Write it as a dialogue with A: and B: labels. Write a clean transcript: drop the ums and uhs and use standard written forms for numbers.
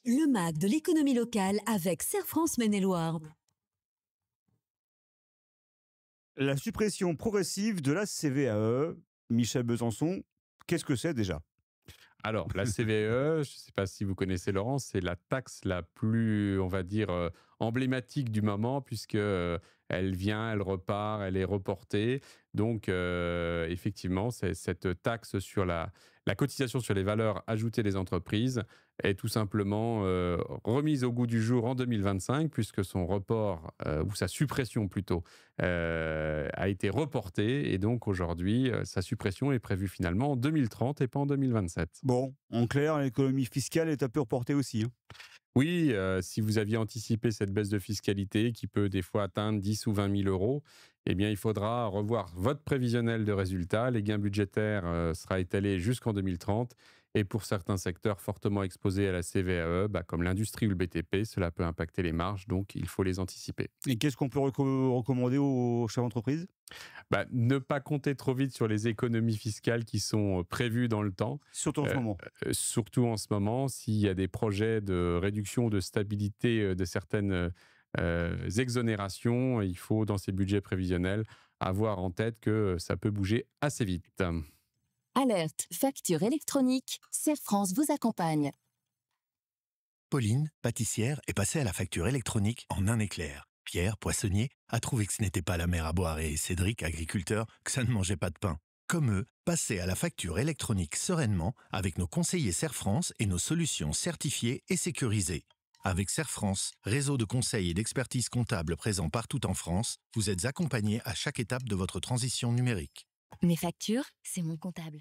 A: Le MAG de l'économie locale avec Serre France Maine-et-Loire.
B: La suppression progressive de la CVAE, Michel Besançon, qu'est-ce que c'est déjà?
C: Alors, la CVAE, je ne sais pas si vous connaissez Laurent, c'est la taxe la plus, on va dire, emblématique du moment, puisque elle vient, elle repart, elle est reportée. Donc, effectivement, c'est cette taxe sur la cotisation sur les valeurs ajoutées des entreprises est tout simplement remise au goût du jour en 2025, puisque son report, ou sa suppression plutôt, a été reportée. Et donc, aujourd'hui, sa suppression est prévue finalement en 2030 et pas en 2027.
B: Bon, en clair, l'économie fiscale est un peu reportée aussi, hein.
C: Oui, si vous aviez anticipé cette baisse de fiscalité qui peut des fois atteindre 10 ou 20 000 euros, eh bien, il faudra revoir votre prévisionnel de résultats. Les gains budgétaires sera étalé jusqu'en 2030. Et pour certains secteurs fortement exposés à la CVAE, comme l'industrie ou le BTP, cela peut impacter les marges, donc il faut les anticiper.
B: Et qu'est-ce qu'on peut recommander aux chefs d'entreprise?
C: Ne pas compter trop vite sur les économies fiscales qui sont prévues dans le temps.
B: Surtout en ce moment.
C: Surtout en ce moment, s'il y a des projets de réduction de stabilité de certaines exonérations, il faut, dans ces budgets prévisionnels, avoir en tête que ça peut bouger assez vite.
A: Alerte, facture électronique, Serre France vous accompagne.
D: Pauline, pâtissière, est passée à la facture électronique en un éclair. Pierre, poissonnier, a trouvé que ce n'était pas la mer à boire et Cédric, agriculteur, que ça ne mangeait pas de pain. Comme eux, passez à la facture électronique sereinement avec nos conseillers Serre France et nos solutions certifiées et sécurisées. Avec Serre France, réseau de conseils et d'expertise comptable présent partout en France, vous êtes accompagnés à chaque étape de votre transition numérique.
E: Mes factures, c'est mon comptable.